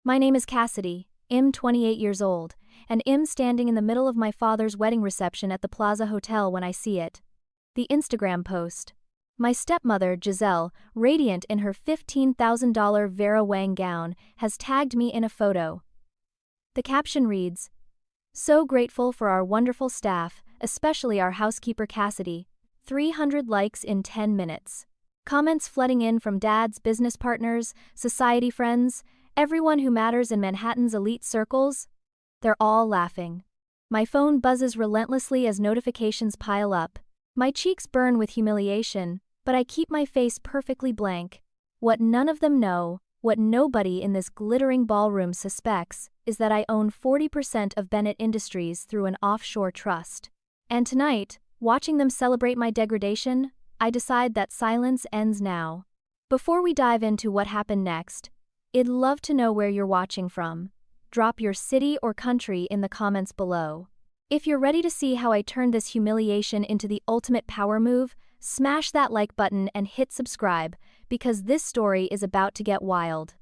My name is Cassidy. I'm 28 years old, and I'm standing in the middle of my father's wedding reception at the Plaza Hotel when I see it. The Instagram post. My stepmother, Giselle, radiant in her $15,000 Vera Wang gown, has tagged me in a photo. The caption reads, "So grateful for our wonderful staff, especially our housekeeper Cassidy. 300 likes in 10 minutes. Comments flooding in from dads, business partners, society friends, everyone who matters in Manhattan's elite circles. They're all laughing. My phone buzzes relentlessly as notifications pile up. My cheeks burn with humiliation, but I keep my face perfectly blank. What none of them know, what nobody in this glittering ballroom suspects, is that I own 40% of Bennett Industries through an offshore trust. And tonight, watching them celebrate my degradation, I decide that silence ends now. Before we dive into what happened next, I'd love to know where you're watching from. Drop your city or country in the comments below. If you're ready to see how I turned this humiliation into the ultimate power move, smash that like button and hit subscribe, because this story is about to get wild.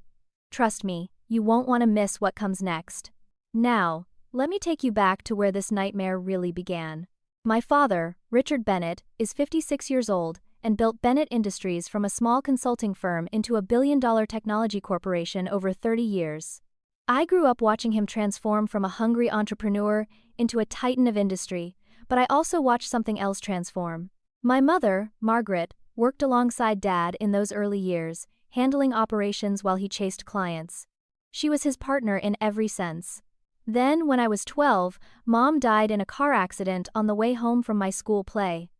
Trust me, you won't want to miss what comes next. Now, let me take you back to where this nightmare really began. My father, Richard Bennett, is 56 years old and built Bennett Industries from a small consulting firm into a billion-dollar technology corporation over 30 years. I grew up watching him transform from a hungry entrepreneur into a titan of industry, but I also watched something else transform. My mother, Margaret, worked alongside Dad in those early years, handling operations while he chased clients. She was his partner in every sense. Then, when I was 12, Mom died in a car accident on the way home from my school play.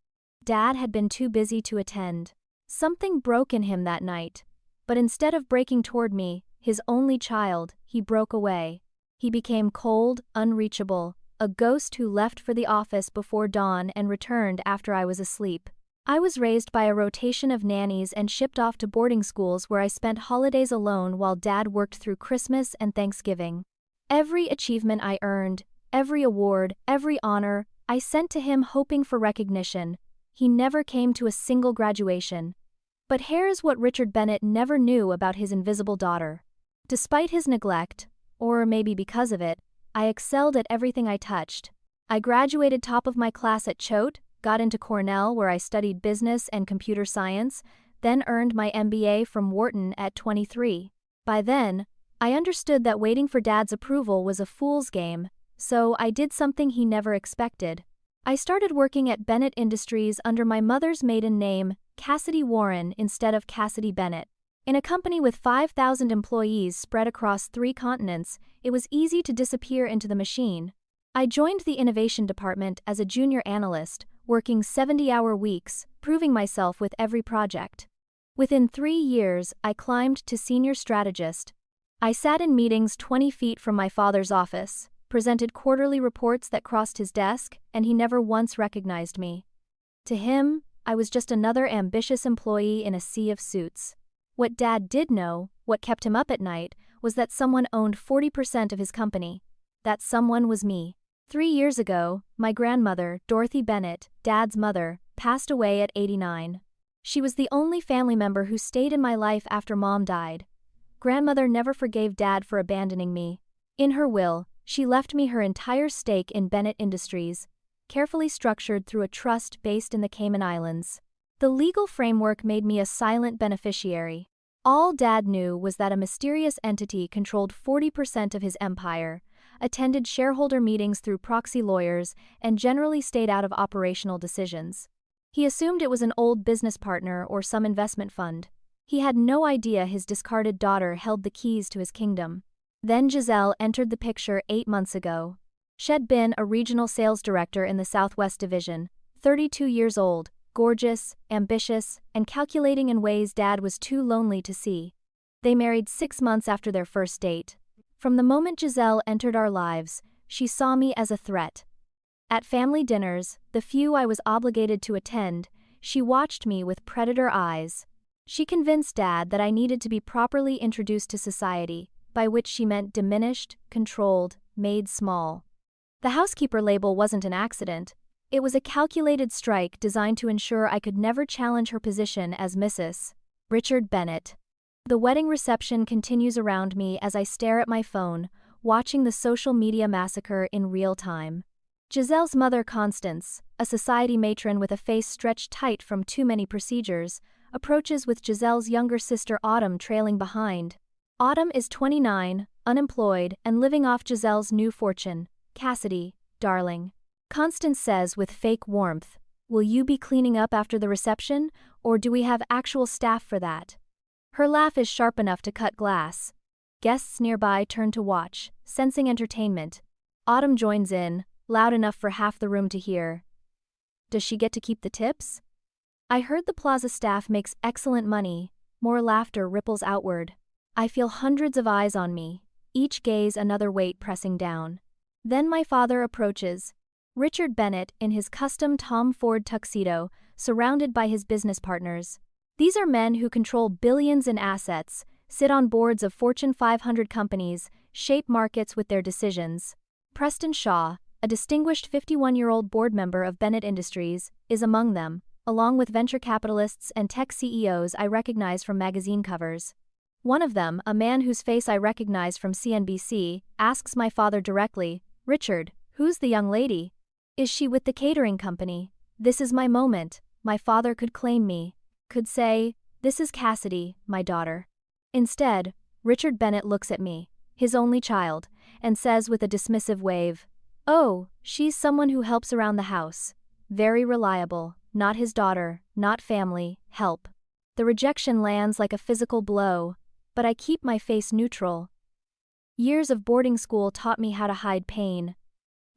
Dad had been too busy to attend. Something broke in him that night. But instead of breaking toward me, his only child, he broke away. He became cold, unreachable, a ghost who left for the office before dawn and returned after I was asleep. I was raised by a rotation of nannies and shipped off to boarding schools where I spent holidays alone while Dad worked through Christmas and Thanksgiving. Every achievement I earned, every award, every honor, I sent to him hoping for recognition. He never came to a single graduation. But here's what Richard Bennett never knew about his invisible daughter. Despite his neglect, or maybe because of it, I excelled at everything I touched. I graduated top of my class at Choate, got into Cornell where I studied business and computer science, then earned my MBA from Wharton at 23. By then, I understood that waiting for Dad's approval was a fool's game, so I did something he never expected. I started working at Bennett Industries under my mother's maiden name, Cassidy Warren, instead of Cassidy Bennett. In a company with 5,000 employees spread across 3 continents, it was easy to disappear into the machine. I joined the innovation department as a junior analyst, working 70-hour weeks, proving myself with every project. Within 3 years, I climbed to senior strategist. I sat in meetings 20 feet from my father's office, presented quarterly reports that crossed his desk, and he never once recognized me. To him, I was just another ambitious employee in a sea of suits. What Dad did know, what kept him up at night, was that someone owned 40% of his company. That someone was me. 3 years ago, my grandmother, Dorothy Bennett, Dad's mother, passed away at 89. She was the only family member who stayed in my life after Mom died. Grandmother never forgave Dad for abandoning me. In her will, she left me her entire stake in Bennett Industries, carefully structured through a trust based in the Cayman Islands. The legal framework made me a silent beneficiary. All Dad knew was that a mysterious entity controlled 40% of his empire, attended shareholder meetings through proxy lawyers, and generally stayed out of operational decisions. He assumed it was an old business partner or some investment fund. He had no idea his discarded daughter held the keys to his kingdom. Then Giselle entered the picture 8 months ago. She'd been a regional sales director in the Southwest Division, 32 years old, gorgeous, ambitious, and calculating in ways Dad was too lonely to see. They married 6 months after their first date. From the moment Giselle entered our lives, she saw me as a threat. At family dinners, the few I was obligated to attend, she watched me with predator eyes. She convinced Dad that I needed to be properly introduced to society, by which she meant diminished, controlled, made small. The housekeeper label wasn't an accident. It was a calculated strike designed to ensure I could never challenge her position as Mrs. Richard Bennett. The wedding reception continues around me as I stare at my phone, watching the social media massacre in real time. Giselle's mother, Constance, a society matron with a face stretched tight from too many procedures, approaches with Giselle's younger sister Autumn trailing behind. Autumn is 29, unemployed, and living off Giselle's new fortune. "Cassidy, darling," Constance says with fake warmth, "will you be cleaning up after the reception, or do we have actual staff for that?" Her laugh is sharp enough to cut glass. Guests nearby turn to watch, sensing entertainment. Autumn joins in, loud enough for half the room to hear. Does she get to keep the tips? "I heard the plaza staff makes excellent money." More laughter ripples outward. I feel hundreds of eyes on me, each gaze another weight pressing down. Then my father approaches. Richard Bennett in his custom Tom Ford tuxedo, surrounded by his business partners. These are men who control billions in assets, sit on boards of Fortune 500 companies, shape markets with their decisions. Preston Shaw, a distinguished 51-year-old board member of Bennett Industries, is among them, along with venture capitalists and tech CEOs I recognize from magazine covers. One of them, a man whose face I recognize from CNBC, asks my father directly, "Richard, who's the young lady? Is she with the catering company?" This is my moment. My father could claim me, could say, "This is Cassidy, my daughter." Instead, Richard Bennett looks at me, his only child, and says with a dismissive wave, "Oh, she's someone who helps around the house. Very reliable, not his daughter, not family, help." The rejection lands like a physical blow, but I keep my face neutral. Years of boarding school taught me how to hide pain.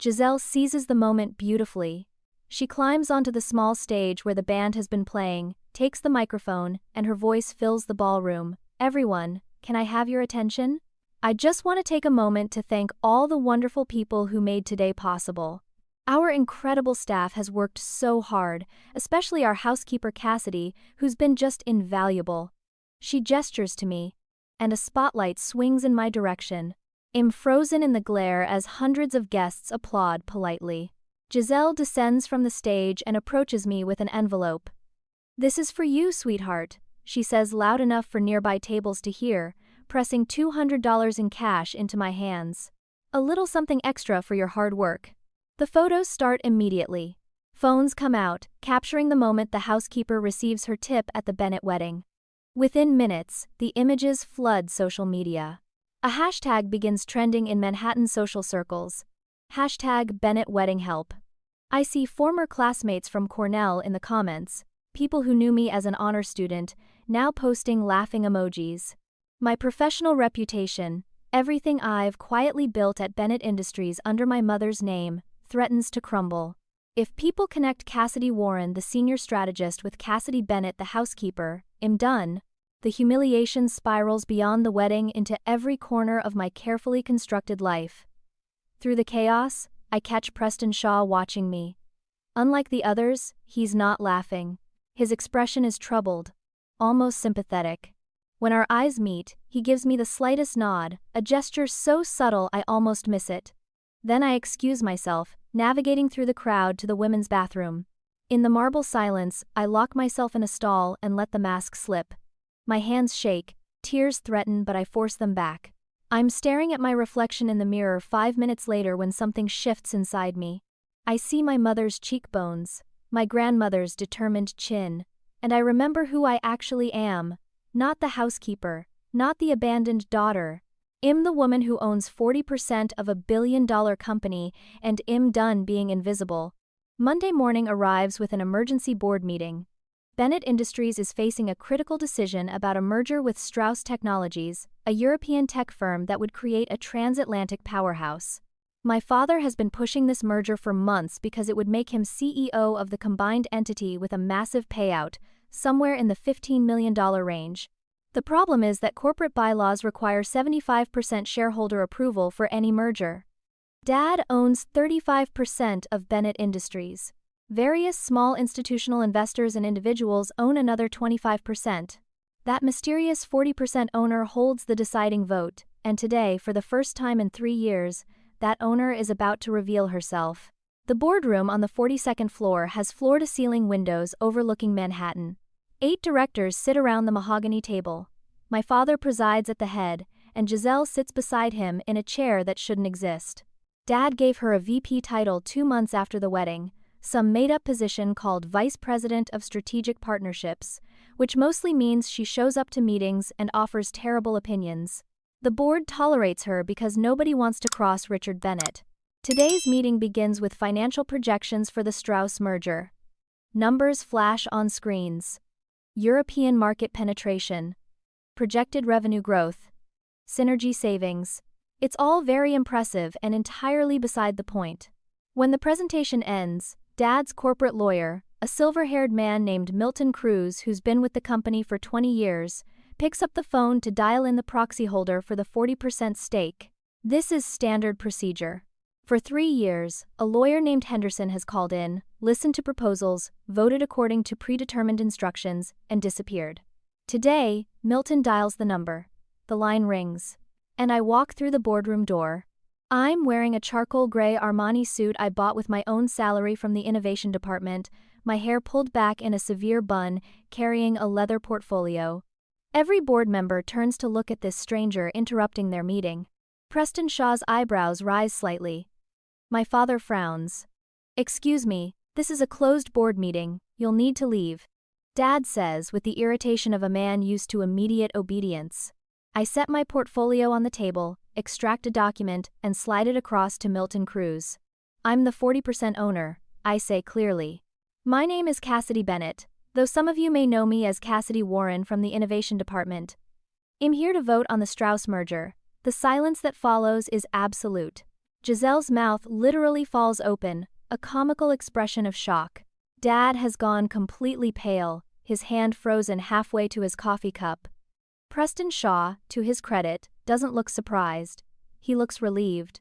Giselle seizes the moment beautifully. She climbs onto the small stage where the band has been playing, takes the microphone, and her voice fills the ballroom. "Everyone, can I have your attention? I just want to take a moment to thank all the wonderful people who made today possible. Our incredible staff has worked so hard, especially our housekeeper Cassidy, who's been just invaluable." She gestures to me, and a spotlight swings in my direction. I'm frozen in the glare as hundreds of guests applaud politely. Giselle descends from the stage and approaches me with an envelope. "This is for you, sweetheart," she says loud enough for nearby tables to hear, pressing $200 in cash into my hands. "A little something extra for your hard work." The photos start immediately. Phones come out, capturing the moment the housekeeper receives her tip at the Bennett wedding. Within minutes, the images flood social media. A hashtag begins trending in Manhattan social circles. #BennettWeddingHelp. I see former classmates from Cornell in the comments, people who knew me as an honor student, now posting laughing emojis. My professional reputation, everything I've quietly built at Bennett Industries under my mother's name, threatens to crumble. If people connect Cassidy Warren, the senior strategist, with Cassidy Bennett, the housekeeper, I'm done. The humiliation spirals beyond the wedding into every corner of my carefully constructed life. Through the chaos, I catch Preston Shaw watching me. Unlike the others, he's not laughing. His expression is troubled, almost sympathetic. When our eyes meet, he gives me the slightest nod, a gesture so subtle I almost miss it. Then I excuse myself, navigating through the crowd to the women's bathroom. In the marble silence, I lock myself in a stall and let the mask slip. My hands shake, tears threaten, but I force them back. I'm staring at my reflection in the mirror 5 minutes later when something shifts inside me. I see my mother's cheekbones, my grandmother's determined chin, and I remember who I actually am. Not the housekeeper, not the abandoned daughter. I'm the woman who owns 40% of a billion-dollar company, and I'm done being invisible. Monday morning arrives with an emergency board meeting. Bennett Industries is facing a critical decision about a merger with Strauss Technologies, a European tech firm that would create a transatlantic powerhouse. My father has been pushing this merger for months because it would make him CEO of the combined entity with a massive payout, somewhere in the $15 million range. The problem is that corporate bylaws require 75% shareholder approval for any merger. Dad owns 35% of Bennett Industries. Various small institutional investors and individuals own another 25%. That mysterious 40% owner holds the deciding vote, and today, for the first time in 3 years, that owner is about to reveal herself. The boardroom on the 42nd floor has floor-to-ceiling windows overlooking Manhattan. 8 directors sit around the mahogany table. My father presides at the head, and Giselle sits beside him in a chair that shouldn't exist. Dad gave her a VP title 2 months after the wedding, some made-up position called Vice President of Strategic Partnerships, which mostly means she shows up to meetings and offers terrible opinions. The board tolerates her because nobody wants to cross Richard Bennett. Today's meeting begins with financial projections for the Strauss merger. Numbers flash on screens. European market penetration. Projected revenue growth. Synergy savings. It's all very impressive and entirely beside the point. When the presentation ends, Dad's corporate lawyer, a silver-haired man named Milton Cruz who's been with the company for 20 years, picks up the phone to dial in the proxy holder for the 40% stake. This is standard procedure. For 3 years, a lawyer named Henderson has called in, listened to proposals, voted according to predetermined instructions, and disappeared. Today, Milton dials the number. The line rings. And I walk through the boardroom door. I'm wearing a charcoal gray Armani suit I bought with my own salary from the innovation department, my hair pulled back in a severe bun, carrying a leather portfolio. Every board member turns to look at this stranger interrupting their meeting. Preston Shaw's eyebrows rise slightly. My father frowns. "Excuse me, this is a closed board meeting, you'll need to leave," Dad says with the irritation of a man used to immediate obedience. I set my portfolio on the table, extract a document, and slide it across to Milton Cruz. "I'm the 40% owner," I say clearly. "My name is Cassidy Bennett, though some of you may know me as Cassidy Warren from the innovation department. I'm here to vote on the Strauss merger." The silence that follows is absolute. Giselle's mouth literally falls open, a comical expression of shock. Dad has gone completely pale, his hand frozen halfway to his coffee cup. Preston Shaw, to his credit, doesn't look surprised. He looks relieved.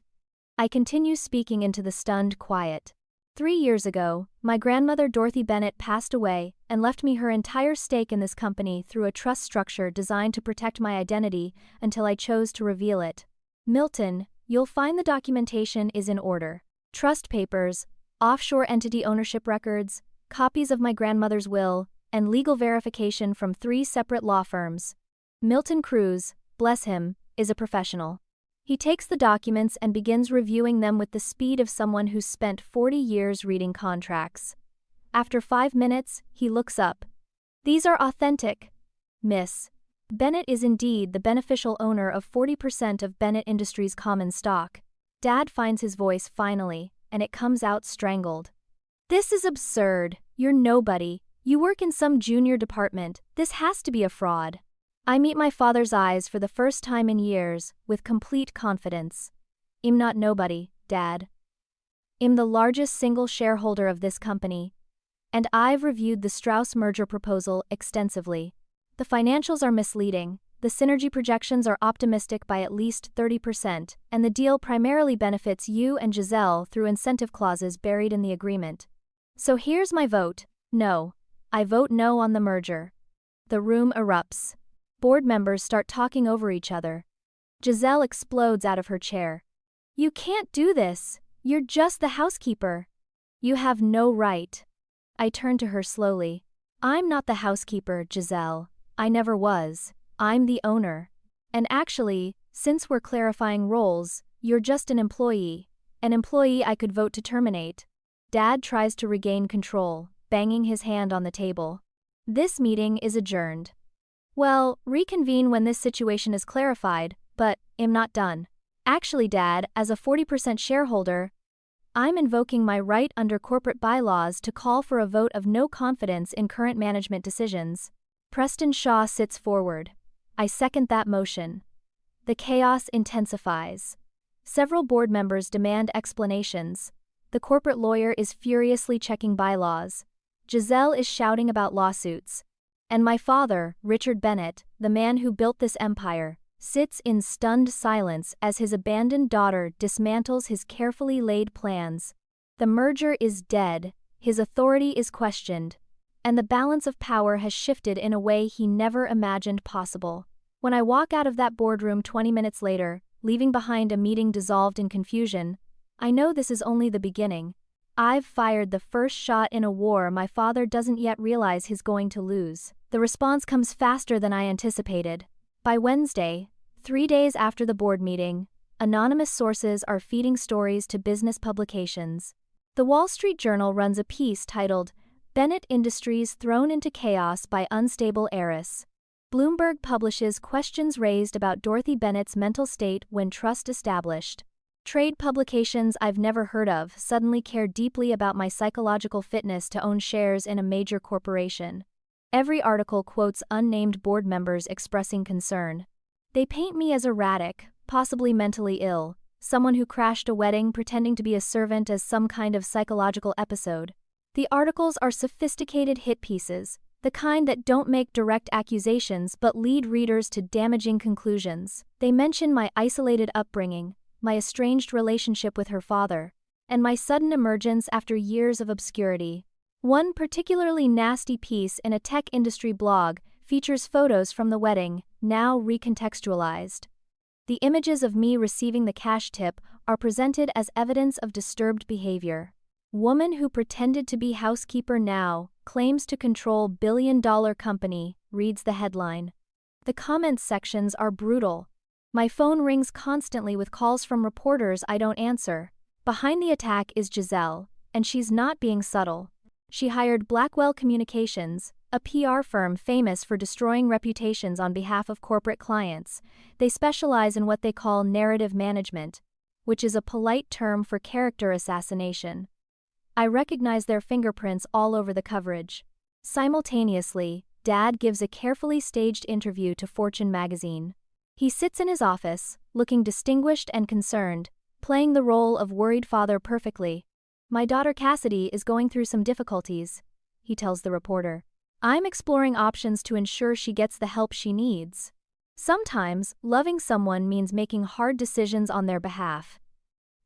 I continue speaking into the stunned quiet. 3 years ago, my grandmother Dorothy Bennett passed away and left me her entire stake in this company through a trust structure designed to protect my identity until I chose to reveal it. Milton, you'll find the documentation is in order. Trust papers, offshore entity ownership records, copies of my grandmother's will, and legal verification from 3 separate law firms. Milton Cruz, bless him, is a professional. He takes the documents and begins reviewing them with the speed of someone who's spent 40 years reading contracts. After 5 minutes, he looks up. "These are authentic, Miss. Bennett is indeed the beneficial owner of 40% of Bennett Industries common stock." Dad finds his voice finally, and it comes out strangled. "This is absurd. You're nobody. You work in some junior department. This has to be a fraud." I meet my father's eyes for the first time in years, with complete confidence. "I'm not nobody, Dad. I'm the largest single shareholder of this company. And I've reviewed the Strauss merger proposal extensively. The financials are misleading, the synergy projections are optimistic by at least 30%, and the deal primarily benefits you and Giselle through incentive clauses buried in the agreement. So here's my vote. No. I vote no on the merger." The room erupts. Board members start talking over each other. Giselle explodes out of her chair. "You can't do this. You're just the housekeeper. You have no right." I turn to her slowly. "I'm not the housekeeper, Giselle. I never was. I'm the owner. And actually, since we're clarifying roles, you're just an employee. An employee I could vote to terminate." Dad tries to regain control, banging his hand on the table. "This meeting is adjourned. Well, reconvene when this situation is clarified, but I'm not done. Actually, Dad, as a 40% shareholder, I'm invoking my right under corporate bylaws to call for a vote of no confidence in current management decisions." Preston Shaw sits forward. I second that motion. The chaos intensifies. Several board members demand explanations. The corporate lawyer is furiously checking bylaws. Giselle is shouting about lawsuits. And my father, Richard Bennett, the man who built this empire, sits in stunned silence as his abandoned daughter dismantles his carefully laid plans. The merger is dead, his authority is questioned, and the balance of power has shifted in a way he never imagined possible. When I walk out of that boardroom 20 minutes later, leaving behind a meeting dissolved in confusion, I know this is only the beginning. I've fired the first shot in a war my father doesn't yet realize he's going to lose. The response comes faster than I anticipated. By Wednesday, 3 days after the board meeting, anonymous sources are feeding stories to business publications. The Wall Street Journal runs a piece titled, "Bennett Industries Thrown into Chaos by Unstable Heiress." Bloomberg publishes questions raised about Dorothy Bennett's mental state when trust established. Trade publications I've never heard of suddenly care deeply about my psychological fitness to own shares in a major corporation. Every article quotes unnamed board members expressing concern. They paint me as erratic, possibly mentally ill, someone who crashed a wedding pretending to be a servant as some kind of psychological episode. The articles are sophisticated hit pieces, the kind that don't make direct accusations but lead readers to damaging conclusions. They mention my isolated upbringing, my estranged relationship with her father, and my sudden emergence after years of obscurity. One particularly nasty piece in a tech industry blog features photos from the wedding, now recontextualized. The images of me receiving the cash tip are presented as evidence of disturbed behavior. Woman who pretended to be housekeeper now claims to control billion-dollar company, reads the headline. The comments sections are brutal. My phone rings constantly with calls from reporters I don't answer. Behind the attack is Giselle, and she's not being subtle. She hired Blackwell Communications, a PR firm famous for destroying reputations on behalf of corporate clients. They specialize in what they call narrative management, which is a polite term for character assassination. I recognize their fingerprints all over the coverage. Simultaneously, Dad gives a carefully staged interview to Fortune magazine. He sits in his office, looking distinguished and concerned, playing the role of worried father perfectly. "My daughter Cassidy is going through some difficulties," he tells the reporter. "I'm exploring options to ensure she gets the help she needs. Sometimes, loving someone means making hard decisions on their behalf."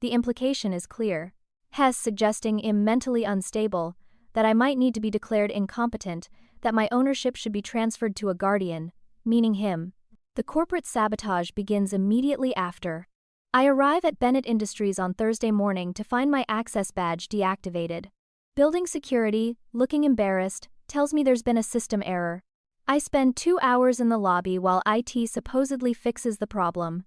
The implication is clear. Hess suggesting I'm mentally unstable, that I might need to be declared incompetent, that my ownership should be transferred to a guardian, meaning him. The corporate sabotage begins immediately after. I arrive at Bennett Industries on Thursday morning to find my access badge deactivated. Building security, looking embarrassed, tells me there's been a system error. I spend 2 hours in the lobby while IT supposedly fixes the problem.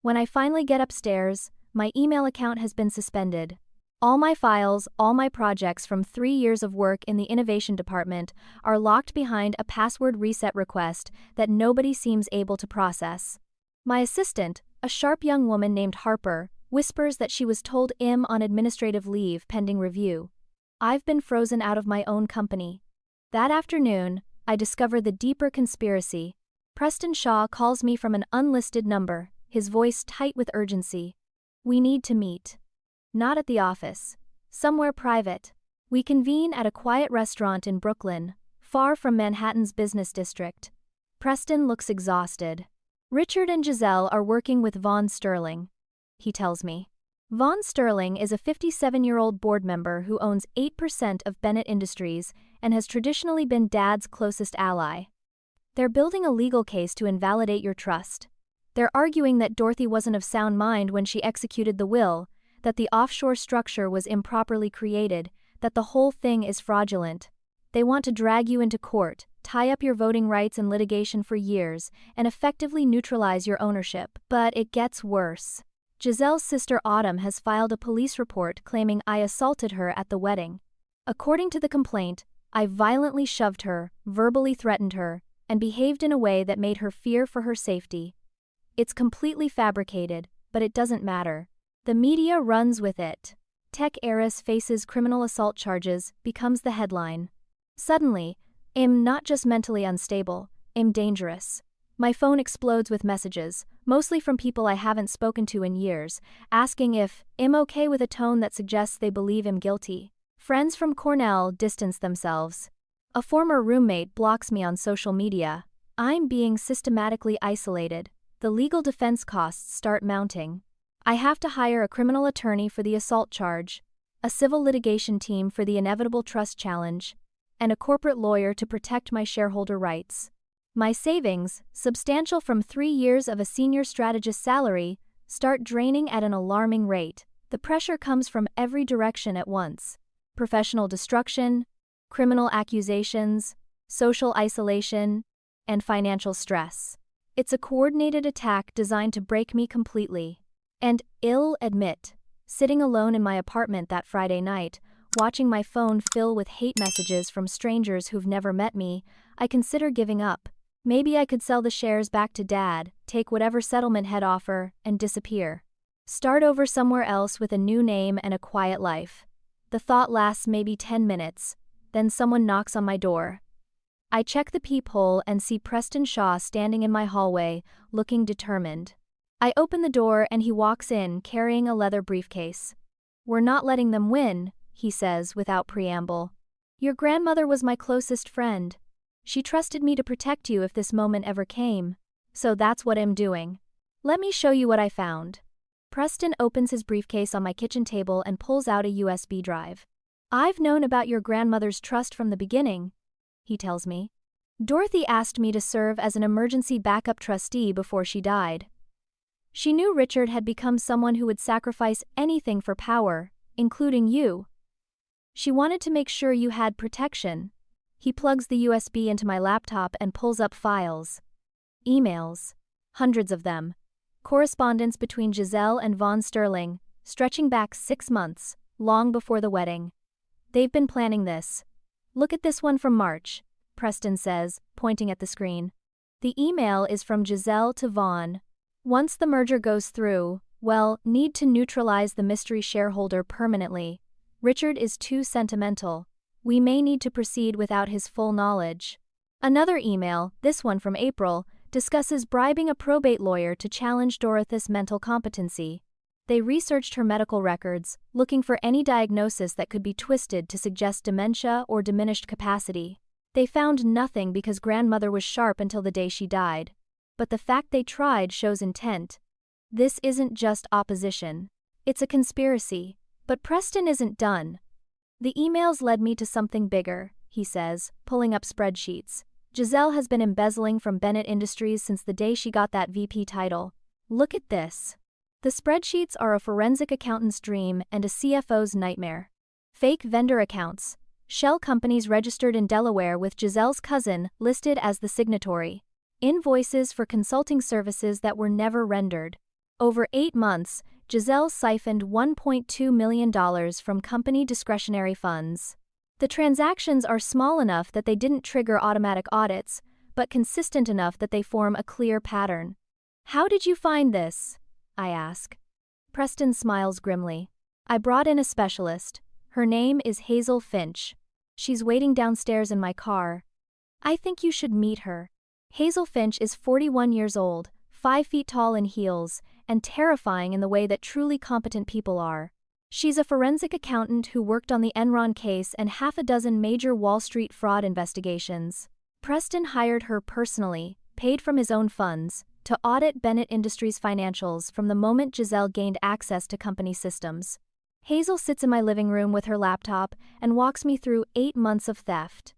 When I finally get upstairs, my email account has been suspended. All my files, all my projects from 3 years of work in the innovation department are locked behind a password reset request that nobody seems able to process. My assistant, a sharp young woman named Harper, whispers that she was told I'm on administrative leave pending review. I've been frozen out of my own company. That afternoon, I discover the deeper conspiracy. Preston Shaw calls me from an unlisted number, his voice tight with urgency. "We need to meet." Not at the office. Somewhere private. We convene at a quiet restaurant in Brooklyn, far from Manhattan's business district. Preston looks exhausted. "Richard and Giselle are working with Vaughn Sterling," he tells me. Vaughn Sterling is a 57-year-old board member who owns 8% of Bennett Industries and has traditionally been Dad's closest ally. "They're building a legal case to invalidate your trust. They're arguing that Dorothy wasn't of sound mind when she executed the will, that the offshore structure was improperly created, that the whole thing is fraudulent. They want to drag you into court, tie up your voting rights in litigation for years, and effectively neutralize your ownership. But it gets worse. Giselle's sister Autumn has filed a police report claiming I assaulted her at the wedding. According to the complaint, I violently shoved her, verbally threatened her, and behaved in a way that made her fear for her safety. It's completely fabricated, but it doesn't matter. The media runs with it. Tech heiress faces criminal assault charges becomes the headline. Suddenly, I'm not just mentally unstable, I'm dangerous. My phone explodes with messages, mostly from people I haven't spoken to in years, asking if I'm okay with a tone that suggests they believe I'm guilty. Friends from Cornell distance themselves. A former roommate blocks me on social media. I'm being systematically isolated. The legal defense costs start mounting. I have to hire a criminal attorney for the assault charge, a civil litigation team for the inevitable trust challenge, and a corporate lawyer to protect my shareholder rights. My savings, substantial from 3 years of a senior strategist's salary, start draining at an alarming rate. The pressure comes from every direction at once. Professional destruction, criminal accusations, social isolation, and financial stress. It's a coordinated attack designed to break me completely. And I'll admit, sitting alone in my apartment that Friday night, watching my phone fill with hate messages from strangers who've never met me, I consider giving up. Maybe I could sell the shares back to Dad, take whatever settlement he'd offer, and disappear. Start over somewhere else with a new name and a quiet life. The thought lasts maybe 10 minutes. Then someone knocks on my door. I check the peephole and see Preston Shaw standing in my hallway, looking determined. I open the door and he walks in carrying a leather briefcase. "We're not letting them win," he says without preamble. "Your grandmother was my closest friend. She trusted me to protect you if this moment ever came. So that's what I'm doing. Let me show you what I found." Preston opens his briefcase on my kitchen table and pulls out a USB drive. "I've known about your grandmother's trust from the beginning," he tells me. "Dorothy asked me to serve as an emergency backup trustee before she died. She knew Richard had become someone who would sacrifice anything for power, including you. She wanted to make sure you had protection." He plugs the USB into my laptop and pulls up files. Emails. Hundreds of them. Correspondence between Giselle and Von Sterling, stretching back 6 months, long before the wedding. "They've been planning this. Look at this one from March," Preston says, pointing at the screen. The email is from Giselle to Von. "Once the merger goes through, well, need to neutralize the mystery shareholder permanently. Richard is too sentimental. We may need to proceed without his full knowledge." Another email, this one from April, discusses bribing a probate lawyer to challenge Dorothy's mental competency. They researched her medical records, looking for any diagnosis that could be twisted to suggest dementia or diminished capacity. They found nothing because grandmother was sharp until the day she died. But the fact they tried shows intent. This isn't just opposition. It's a conspiracy. But Preston isn't done. "The emails led me to something bigger," he says, pulling up spreadsheets. "Giselle has been embezzling from Bennett Industries since the day she got that VP title. Look at this." The spreadsheets are a forensic accountant's dream and a CFO's nightmare. Fake vendor accounts. Shell companies registered in Delaware with Giselle's cousin listed as the signatory. Invoices for consulting services that were never rendered. Over 8 months, Giselle siphoned $1.2 million from company discretionary funds. The transactions are small enough that they didn't trigger automatic audits, but consistent enough that they form a clear pattern. "How did you find this?" I ask. Preston smiles grimly. "I brought in a specialist. Her name is Hazel Finch. She's waiting downstairs in my car. I think you should meet her." Hazel Finch is 41 years old, 5 feet tall in heels, and terrifying in the way that truly competent people are. She's a forensic accountant who worked on the Enron case and half a dozen major Wall Street fraud investigations. Preston hired her personally, paid from his own funds, to audit Bennett Industries' financials from the moment Giselle gained access to company systems. Hazel sits in my living room with her laptop and walks me through 8 months of theft.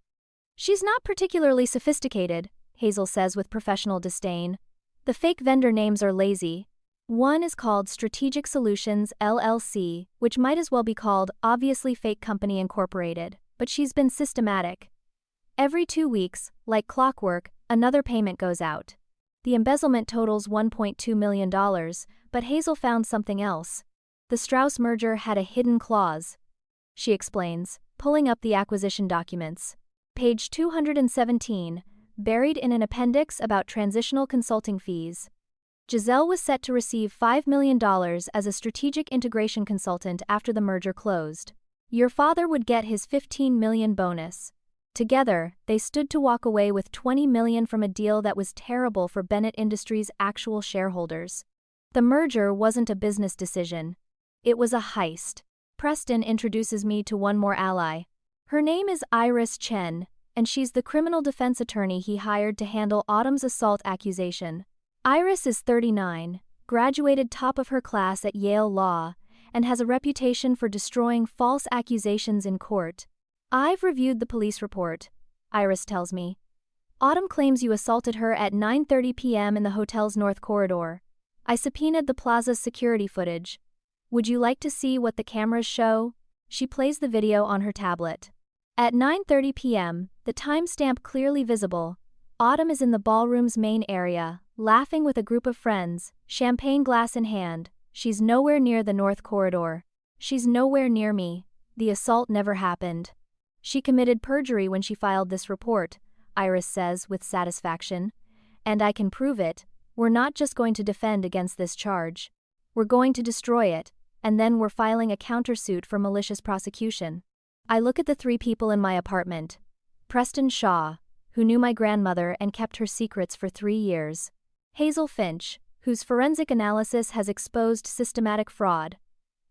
"She's not particularly sophisticated," Hazel says with professional disdain. "The fake vendor names are lazy. One is called Strategic Solutions LLC, which might as well be called Obviously Fake Company Incorporated, but she's been systematic. Every 2 weeks, like clockwork, another payment goes out. The embezzlement totals $1.2 million, but Hazel found something else. The Strauss merger had a hidden clause," she explains, pulling up the acquisition documents. Page 217, buried in an appendix about transitional consulting fees. Giselle was set to receive $5 million as a strategic integration consultant after the merger closed. Your father would get his $15 million bonus. Together, they stood to walk away with $20 million from a deal that was terrible for Bennett Industries' actual shareholders. The merger wasn't a business decision. It was a heist. Preston introduces me to one more ally. Her name is Iris Chen, and she's the criminal defense attorney he hired to handle Autumn's assault accusation. Iris is 39, graduated top of her class at Yale Law, and has a reputation for destroying false accusations in court. "I've reviewed the police report," Iris tells me. "Autumn claims you assaulted her at 9:30 p.m. in the hotel's north corridor. I subpoenaed the plaza's security footage. Would you like to see what the cameras show?" She plays the video on her tablet. At 9:30 p.m., the timestamp clearly visible, Autumn is in the ballroom's main area, laughing with a group of friends, champagne glass in hand. She's nowhere near the North Corridor. She's nowhere near me. The assault never happened. She committed perjury when she filed this report, Iris says with satisfaction. And I can prove it. We're not just going to defend against this charge. We're going to destroy it, and then we're filing a countersuit for malicious prosecution. I look at the three people in my apartment. Preston Shaw, who knew my grandmother and kept her secrets for 3 years. Hazel Finch, whose forensic analysis has exposed systematic fraud.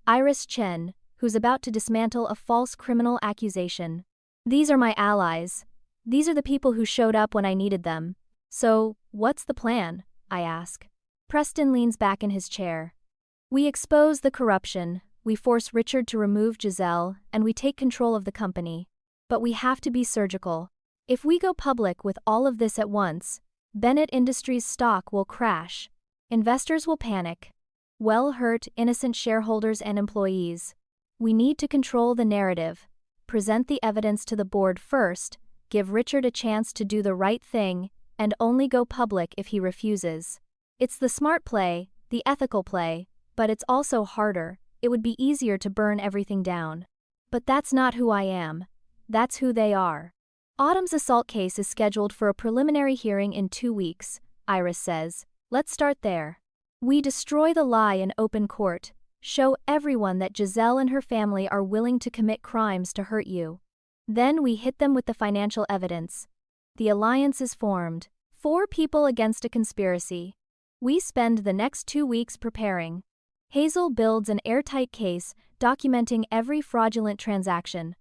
Iris Chen, who's about to dismantle a false criminal accusation. These are my allies. These are the people who showed up when I needed them. So, what's the plan? I ask. Preston leans back in his chair. We expose the corruption, we force Richard to remove Giselle, and we take control of the company. But we have to be surgical. If we go public with all of this at once, Bennett Industries' stock will crash. Investors will panic. Well-hurt, innocent shareholders and employees. We need to control the narrative. Present the evidence to the board first, give Richard a chance to do the right thing, and only go public if he refuses. It's the smart play, the ethical play, but it's also harder. It would be easier to burn everything down. But that's not who I am. That's who they are. Autumn's assault case is scheduled for a preliminary hearing in 2 weeks, Iris says. Let's start there. We destroy the lie in open court, show everyone that Giselle and her family are willing to commit crimes to hurt you. Then we hit them with the financial evidence. The alliance is formed. 4 people against a conspiracy. We spend the next 2 weeks preparing. Hazel builds an airtight case documenting every fraudulent transaction.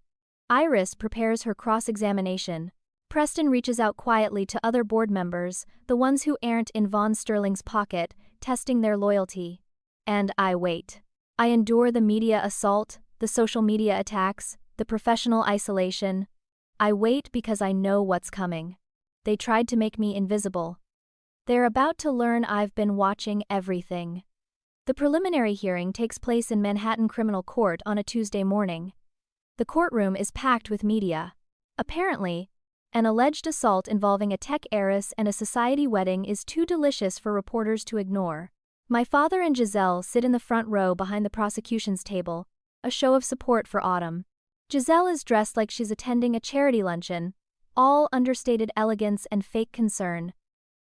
Iris prepares her cross-examination. Preston reaches out quietly to other board members, the ones who aren't in Von Sterling's pocket, testing their loyalty. And I wait. I endure the media assault, the social media attacks, the professional isolation. I wait because I know what's coming. They tried to make me invisible. They're about to learn I've been watching everything. The preliminary hearing takes place in Manhattan Criminal Court on a Tuesday morning. The courtroom is packed with media. Apparently, an alleged assault involving a tech heiress and a society wedding is too delicious for reporters to ignore. My father and Giselle sit in the front row behind the prosecution's table, a show of support for Autumn. Giselle is dressed like she's attending a charity luncheon, all understated elegance and fake concern.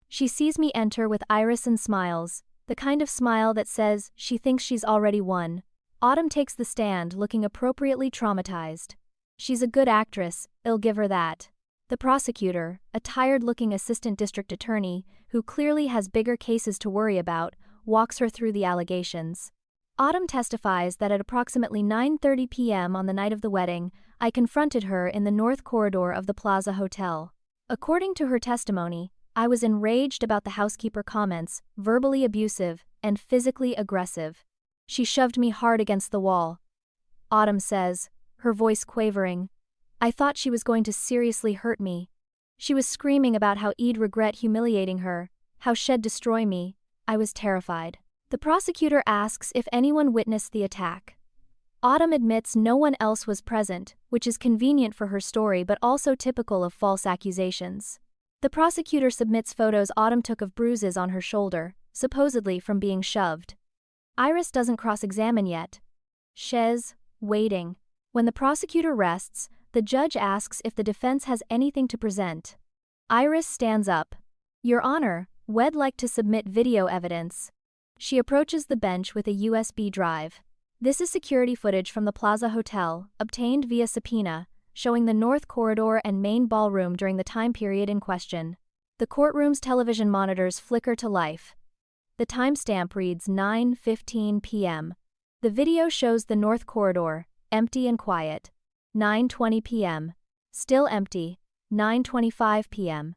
She sees me enter with Iris and smiles, the kind of smile that says she thinks she's already won. Autumn takes the stand looking appropriately traumatized. She's a good actress, I'll give her that. The prosecutor, a tired-looking assistant district attorney, who clearly has bigger cases to worry about, walks her through the allegations. Autumn testifies that at approximately 9:30 p.m. on the night of the wedding, I confronted her in the North Corridor of the Plaza Hotel. According to her testimony, I was enraged about the housekeeper comments, verbally abusive, and physically aggressive. She shoved me hard against the wall. Autumn says, her voice quavering. I thought she was going to seriously hurt me. She was screaming about how I'd regret humiliating her, how she'd destroy me. I was terrified. The prosecutor asks if anyone witnessed the attack. Autumn admits no one else was present, which is convenient for her story but also typical of false accusations. The prosecutor submits photos Autumn took of bruises on her shoulder, supposedly from being shoved. Iris doesn't cross-examine yet. She's waiting. When the prosecutor rests, the judge asks if the defense has anything to present. Iris stands up. Your Honor, we'd like to submit video evidence. She approaches the bench with a USB drive. This is security footage from the Plaza Hotel, obtained via subpoena, showing the North Corridor and main ballroom during the time period in question. The courtroom's television monitors flicker to life. The timestamp reads 9:15 p.m. The video shows the North Corridor, empty and quiet. 9:20 p.m. Still empty. 9:25 p.m.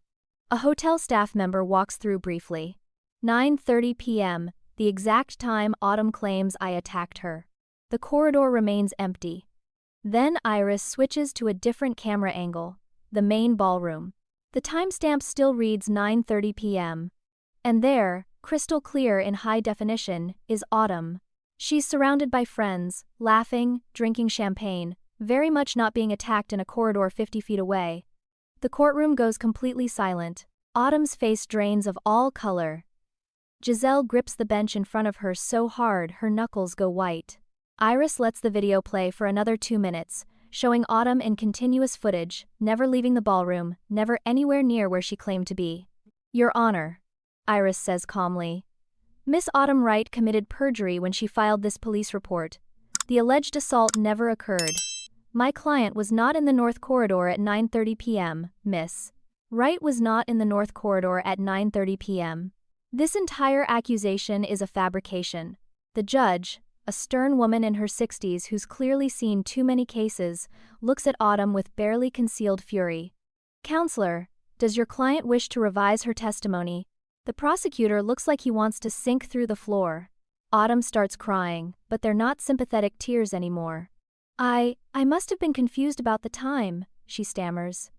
A hotel staff member walks through briefly. 9:30 p.m., the exact time Autumn claims I attacked her. The corridor remains empty. Then Iris switches to a different camera angle, the main ballroom. The timestamp still reads 9:30 p.m. And there, crystal clear in high definition, is Autumn. She's surrounded by friends, laughing, drinking champagne, very much not being attacked in a corridor 50 feet away. The courtroom goes completely silent. Autumn's face drains of all color. Giselle grips the bench in front of her so hard her knuckles go white. Iris lets the video play for another 2 minutes, showing Autumn in continuous footage, never leaving the ballroom, never anywhere near where she claimed to be. "Your Honor," Iris says calmly. "Miss Autumn Wright committed perjury when she filed this police report. The alleged assault never occurred. My client was not in the North Corridor at 9:30 p.m., Miss Wright was not in the North Corridor at 9:30 p.m. This entire accusation is a fabrication." The judge, a stern woman in her 60s who's clearly seen too many cases, looks at Autumn with barely concealed fury. "Counselor, does your client wish to revise her testimony?" The prosecutor looks like he wants to sink through the floor. Autumn starts crying, but they're not sympathetic tears anymore. I must have been confused about the time," she stammers.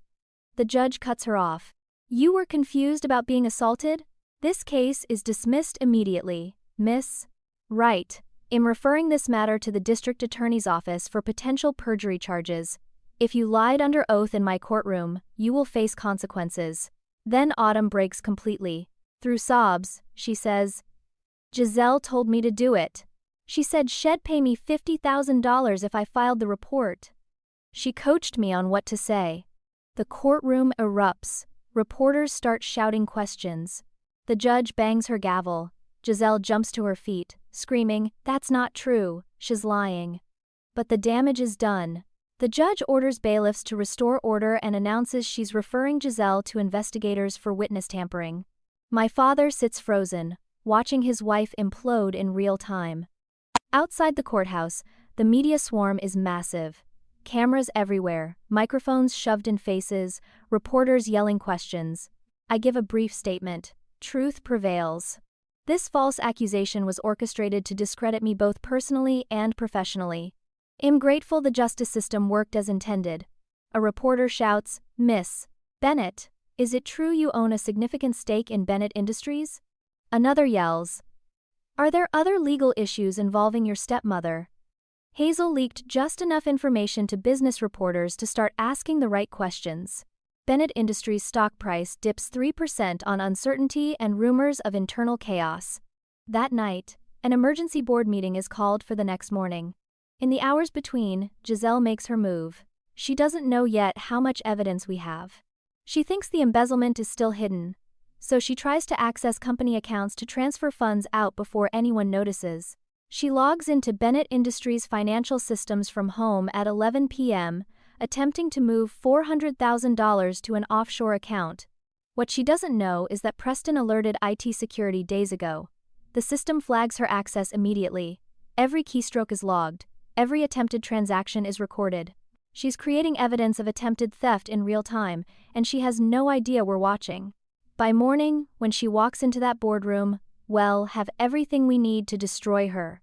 The judge cuts her off. "You were confused about being assaulted? This case is dismissed immediately, Miss Wright. I'm referring this matter to the district attorney's office for potential perjury charges. If you lied under oath in my courtroom, you will face consequences." Then Autumn breaks completely. Through sobs, she says, "Giselle told me to do it. She said she'd pay me $50,000 if I filed the report. She coached me on what to say." The courtroom erupts. Reporters start shouting questions. The judge bangs her gavel. Giselle jumps to her feet, screaming, "That's not true, she's lying." But the damage is done. The judge orders bailiffs to restore order and announces she's referring Giselle to investigators for witness tampering. My father sits frozen, watching his wife implode in real time. Outside the courthouse, the media swarm is massive. Cameras everywhere, microphones shoved in faces, reporters yelling questions. I give a brief statement. Truth prevails. This false accusation was orchestrated to discredit me both personally and professionally. I'm grateful the justice system worked as intended. A reporter shouts, "Miss Bennett, is it true you own a significant stake in Bennett Industries?" Another yells, "Are there other legal issues involving your stepmother?" Hazel leaked just enough information to business reporters to start asking the right questions. Bennett Industries' stock price dips 3% on uncertainty and rumors of internal chaos. That night, an emergency board meeting is called for the next morning. In the hours between, Giselle makes her move. She doesn't know yet how much evidence we have. She thinks the embezzlement is still hidden, so she tries to access company accounts to transfer funds out before anyone notices. She logs into Bennett Industries' financial systems from home at 11 p.m., attempting to move $400,000 to an offshore account. What she doesn't know is that Preston alerted IT security days ago. The system flags her access immediately. Every keystroke is logged. Every attempted transaction is recorded. She's creating evidence of attempted theft in real time, and she has no idea we're watching. By morning, when she walks into that boardroom, we'll have everything we need to destroy her.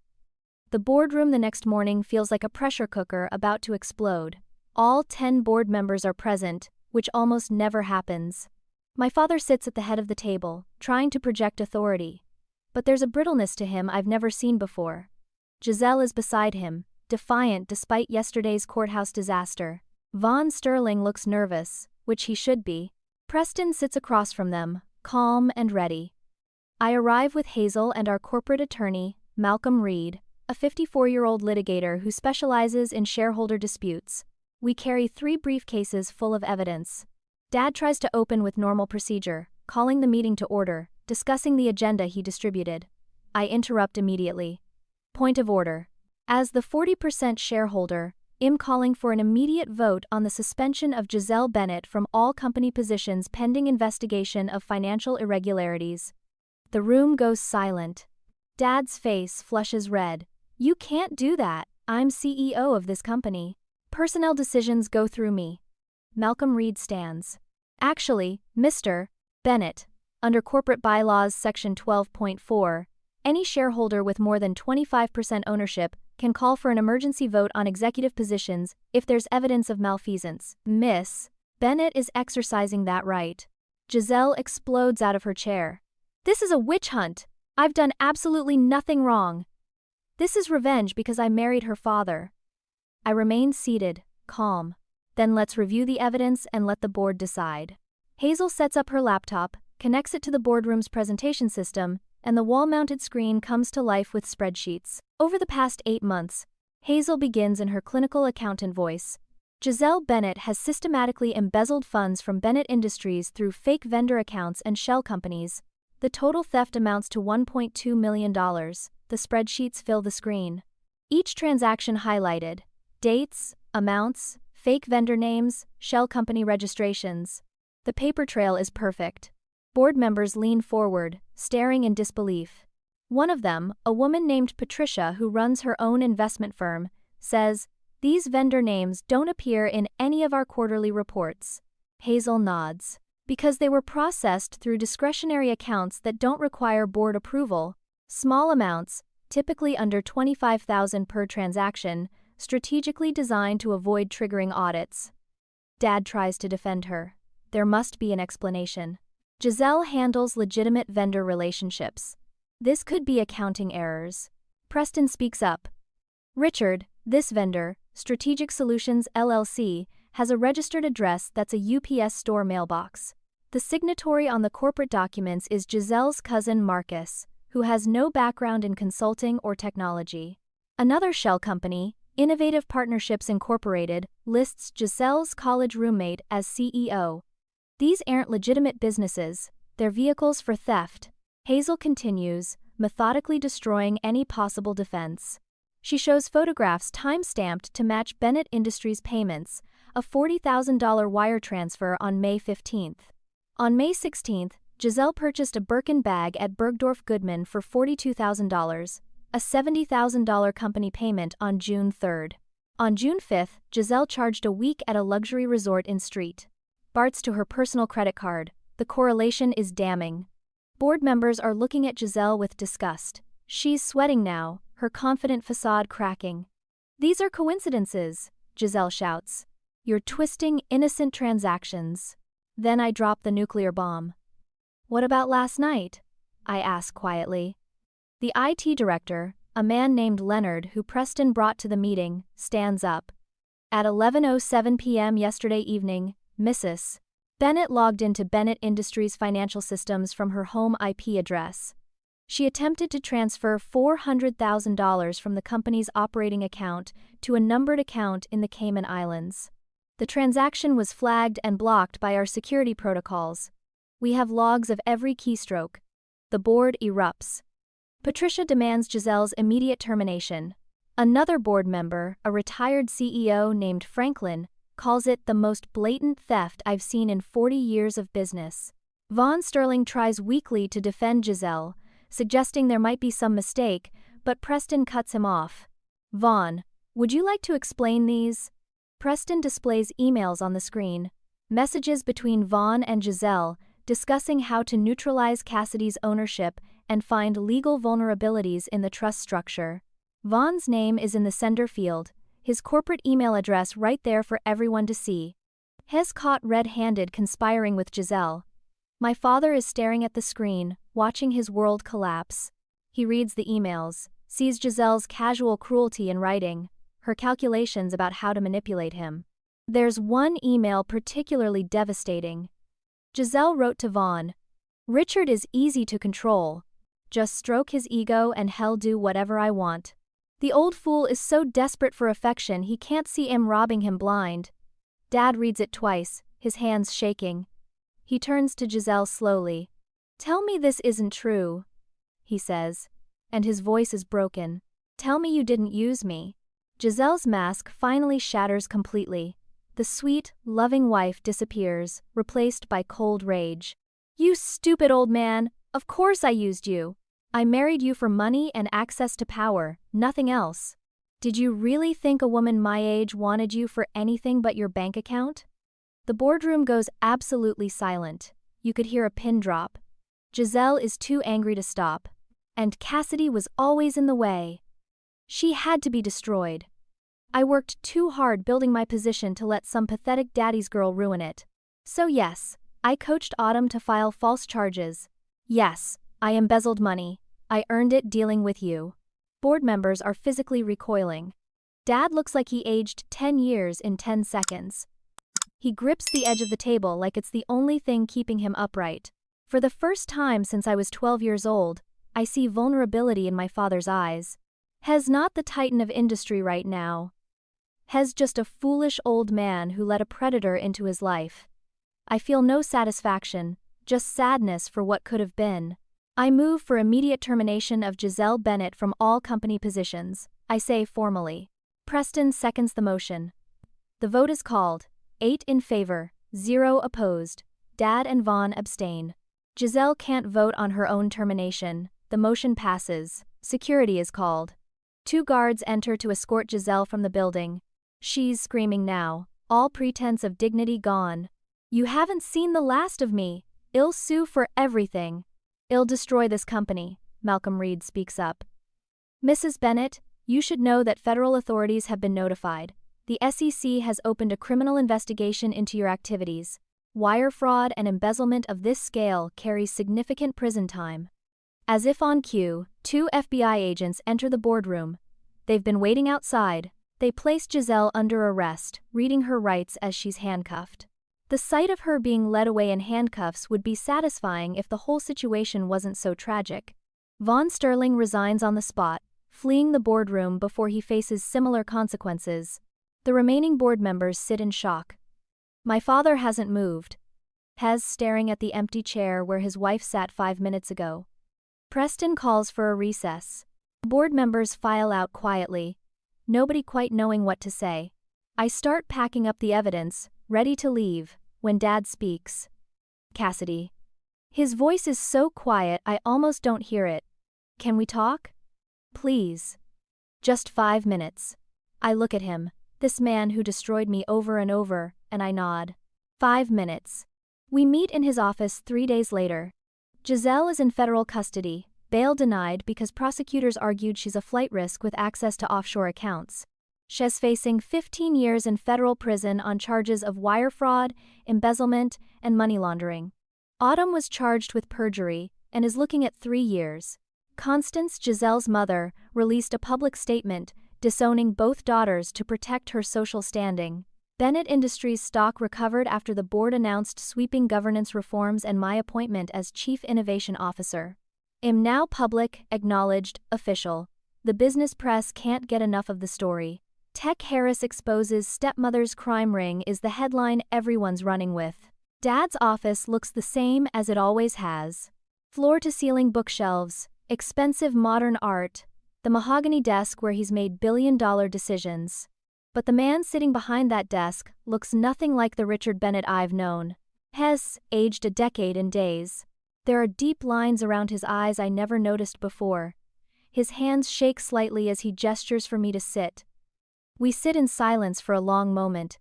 The boardroom the next morning feels like a pressure cooker about to explode. All 10 board members are present, which almost never happens. My father sits at the head of the table, trying to project authority. But there's a brittleness to him I've never seen before. Giselle is beside him, defiant despite yesterday's courthouse disaster. Von Sterling looks nervous, which he should be. Preston sits across from them, calm and ready. I arrive with Hazel and our corporate attorney, Malcolm Reed, a 54-year-old litigator who specializes in shareholder disputes. We carry 3 briefcases full of evidence. Dad tries to open with normal procedure, calling the meeting to order, discussing the agenda he distributed. I interrupt immediately. Point of order. As the 40% shareholder, I'm calling for an immediate vote on the suspension of Giselle Bennett from all company positions pending investigation of financial irregularities. The room goes silent. Dad's face flushes red. "You can't do that. I'm CEO of this company. Personnel decisions go through me." Malcolm Reed stands. "Actually, Mr. Bennett, under corporate bylaws section 12.4, any shareholder with more than 25% ownership can call for an emergency vote on executive positions if there's evidence of malfeasance. Miss Bennett is exercising that right." Giselle explodes out of her chair. "This is a witch hunt. I've done absolutely nothing wrong. This is revenge because I married her father." I remain seated, calm. "Then let's review the evidence and let the board decide." Hazel sets up her laptop, connects it to the boardroom's presentation system, and the wall-mounted screen comes to life with spreadsheets. Over the past 8 months, Hazel begins in her clinical accountant voice. Giselle Bennett has systematically embezzled funds from Bennett Industries through fake vendor accounts and shell companies. The total theft amounts to $1.2 million. The spreadsheets fill the screen. Each transaction highlighted: dates, amounts, fake vendor names, shell company registrations. The paper trail is perfect. Board members lean forward, staring in disbelief. One of them, a woman named Patricia who runs her own investment firm, says, "These vendor names don't appear in any of our quarterly reports." Hazel nods. Because they were processed through discretionary accounts that don't require board approval. Small amounts, typically under $25,000 per transaction, strategically designed to avoid triggering audits. Dad tries to defend her. There must be an explanation. Giselle handles legitimate vendor relationships. This could be accounting errors. Preston speaks up. "Richard, this vendor, Strategic Solutions LLC, has a registered address that's a UPS store mailbox. The signatory on the corporate documents is Giselle's cousin Marcus, who has no background in consulting or technology. Another shell company, Innovative Partnerships Incorporated, lists Giselle's college roommate as CEO. These aren't legitimate businesses, they're vehicles for theft." Hazel continues, methodically destroying any possible defense. She shows photographs time-stamped to match Bennett Industries payments, a $40,000 wire transfer on May 15th. On May 16th, Giselle purchased a Birkin bag at Bergdorf Goodman for $42,000, a $70,000 company payment on June 3rd. On June 5th, Giselle charged a week at a luxury resort in St. Bart's to her personal credit card. The correlation is damning. Board members are looking at Giselle with disgust. She's sweating now, her confident facade cracking. "These are coincidences," Giselle shouts. "You're twisting innocent transactions." Then I drop the nuclear bomb. "What about last night?" I ask quietly. The IT director, a man named Leonard who Preston brought to the meeting, stands up. "At 11:07 p.m. yesterday evening, Mrs. Bennett logged into Bennett Industries financial systems from her home IP address. She attempted to transfer $400,000 from the company's operating account to a numbered account in the Cayman Islands. The transaction was flagged and blocked by our security protocols. We have logs of every keystroke." The board erupts. Patricia demands Giselle's immediate termination. Another board member, a retired CEO named Franklin, calls it the most blatant theft I've seen in 40 years of business. Vaughn Sterling tries weakly to defend Giselle, suggesting there might be some mistake, but Preston cuts him off. "Vaughn, would you like to explain these?" Preston displays emails on the screen, messages between Vaughn and Giselle, discussing how to neutralize Cassidy's ownership and find legal vulnerabilities in the trust structure. Vaughn's name is in the sender field, his corporate email address right there for everyone to see. He's caught red-handed conspiring with Giselle. My father is staring at the screen, watching his world collapse. He reads the emails, sees Giselle's casual cruelty in writing, her calculations about how to manipulate him. There's one email particularly devastating. Giselle wrote to Vaughn, "Richard is easy to control. Just stroke his ego and he'll do whatever I want. The old fool is so desperate for affection he can't see I'm robbing him blind." Dad reads it twice, his hands shaking. He turns to Giselle slowly. "Tell me this isn't true," he says, and his voice is broken. "Tell me you didn't use me." Giselle's mask finally shatters completely. The sweet, loving wife disappears, replaced by cold rage. "You stupid old man, of course I used you. I married you for money and access to power, nothing else. Did you really think a woman my age wanted you for anything but your bank account?" The boardroom goes absolutely silent. You could hear a pin drop. Giselle is too angry to stop. And Cassidy was always in the way. She had to be destroyed. I worked too hard building my position to let some pathetic daddy's girl ruin it. So yes, I coached Autumn to file false charges. Yes, I embezzled money. I earned it dealing with you. Board members are physically recoiling. Dad looks like he aged 10 years in 10 seconds. He grips the edge of the table like it's the only thing keeping him upright. For the first time since I was 12 years old, I see vulnerability in my father's eyes. Hes not the titan of industry right now. Hes just a foolish old man who let a predator into his life. I feel no satisfaction, just sadness for what could have been. I move for immediate termination of Giselle Bennett from all company positions, I say formally. Preston seconds the motion. The vote is called. 8 in favor, 0 opposed. Dad and Vaughn abstain. Giselle can't vote on her own termination. The motion passes. Security is called. 2 guards enter to escort Giselle from the building. She's screaming now, all pretense of dignity gone. You haven't seen the last of me. I'll sue for everything. I'll destroy this company, Malcolm Reed speaks up. Mrs. Bennett, you should know that federal authorities have been notified. The SEC has opened a criminal investigation into your activities. Wire fraud and embezzlement of this scale carries significant prison time. As if on cue, 2 FBI agents enter the boardroom. They've been waiting outside. They place Giselle under arrest, reading her rights as she's handcuffed. The sight of her being led away in handcuffs would be satisfying if the whole situation wasn't so tragic. Vaughn Sterling resigns on the spot, fleeing the boardroom before he faces similar consequences. The remaining board members sit in shock. My father hasn't moved. Hes staring at the empty chair where his wife sat 5 minutes ago. Preston calls for a recess. Board members file out quietly, nobody quite knowing what to say. I start packing up the evidence, ready to leave, when Dad speaks. Cassidy. His voice is so quiet I almost don't hear it. Can we talk? Please. Just 5 minutes. I look at him, this man who destroyed me over and over, and I nod. 5 minutes. We meet in his office 3 days later. Giselle is in federal custody, bail denied because prosecutors argued she's a flight risk with access to offshore accounts. She's facing 15 years in federal prison on charges of wire fraud, embezzlement, and money laundering. Autumn was charged with perjury and is looking at 3 years. Constance, Giselle's mother, released a public statement disowning both daughters to protect her social standing. Bennett Industries stock recovered after the board announced sweeping governance reforms and my appointment as Chief Innovation Officer. Am now public, acknowledged, official. The business press can't get enough of the story. Tech Harris exposes stepmother's crime ring is the headline everyone's running with. Dad's office looks the same as it always has. Floor-to-ceiling bookshelves, expensive modern art, the mahogany desk where he's made billion-dollar decisions. But the man sitting behind that desk looks nothing like the Richard Bennett I've known. Hes, aged a decade in days. There are deep lines around his eyes I never noticed before. His hands shake slightly as he gestures for me to sit. We sit in silence for a long moment.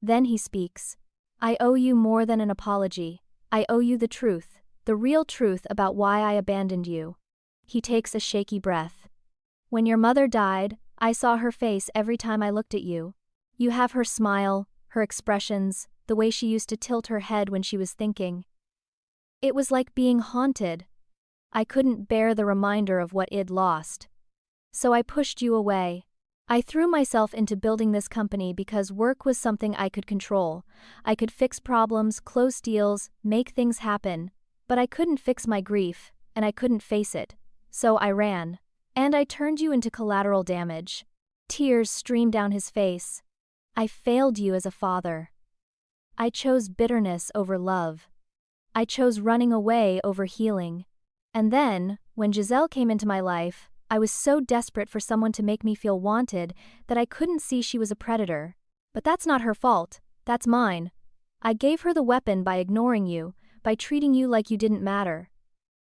Then he speaks. I owe you more than an apology. I owe you the truth, the real truth about why I abandoned you. He takes a shaky breath. When your mother died, I saw her face every time I looked at you. You have her smile, her expressions, the way she used to tilt her head when she was thinking. It was like being haunted. I couldn't bear the reminder of what I'd lost. So I pushed you away. I threw myself into building this company because work was something I could control. I could fix problems, close deals, make things happen. But I couldn't fix my grief, and I couldn't face it. So I ran. And I turned you into collateral damage. Tears streamed down his face. I failed you as a father. I chose bitterness over love. I chose running away over healing. And then, when Giselle came into my life, I was so desperate for someone to make me feel wanted that I couldn't see she was a predator. But that's not her fault, that's mine. I gave her the weapon by ignoring you, by treating you like you didn't matter.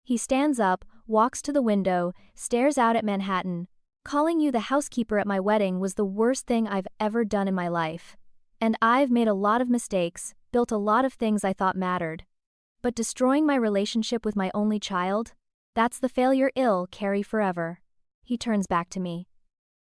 He stands up, walks to the window, stares out at Manhattan. Calling you the housekeeper at my wedding was the worst thing I've ever done in my life. And I've made a lot of mistakes, built a lot of things I thought mattered. But destroying my relationship with my only child? That's the failure I'll carry forever. He turns back to me.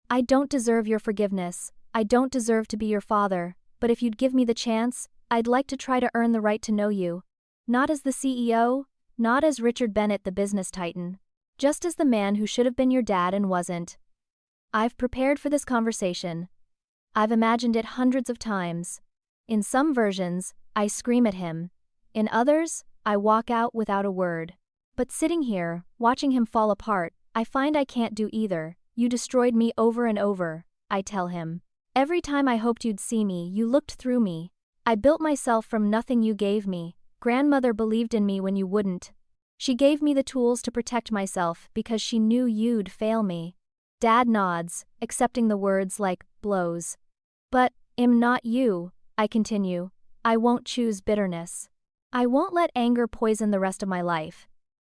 I don't deserve your forgiveness. I don't deserve to be your father, but if you'd give me the chance, I'd like to try to earn the right to know you. Not as the CEO, not as Richard Bennett the business titan. Just as the man who should have been your dad and wasn't. I've prepared for this conversation. I've imagined it hundreds of times. In some versions, I scream at him. In others, I walk out without a word. But sitting here, watching him fall apart, I find I can't do either. You destroyed me over and over, I tell him. Every time I hoped you'd see me, you looked through me. I built myself from nothing you gave me. Grandmother believed in me when you wouldn't. She gave me the tools to protect myself because she knew you'd fail me. Dad nods, accepting the words like blows. But, not you, I continue. I won't choose bitterness. I won't let anger poison the rest of my life.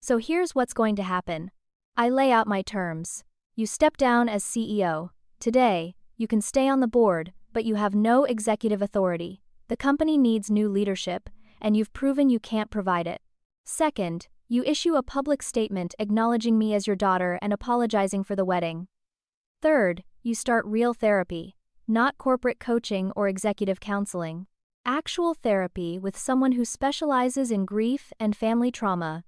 So here's what's going to happen. I lay out my terms. You step down as CEO. Today, you can stay on the board, but you have no executive authority. The company needs new leadership, and you've proven you can't provide it. Second, you issue a public statement acknowledging me as your daughter and apologizing for the wedding. Third, you start real therapy, not corporate coaching or executive counseling. Actual therapy with someone who specializes in grief and family trauma.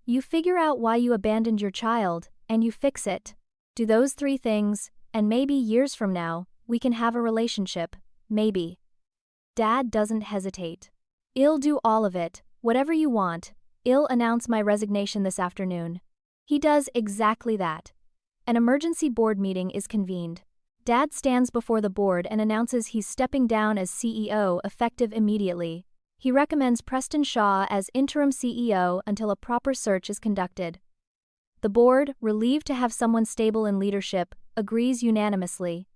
You figure out why you abandoned your child, and you fix it. Do those 3 things, and maybe years from now, we can have a relationship, maybe. Dad doesn't hesitate. I'll do all of it, whatever you want. I'll announce my resignation this afternoon. He does exactly that. An emergency board meeting is convened. Dad stands before the board and announces he's stepping down as CEO effective immediately. He recommends Preston Shaw as interim CEO until a proper search is conducted. The board, relieved to have someone stable in leadership, agrees unanimously.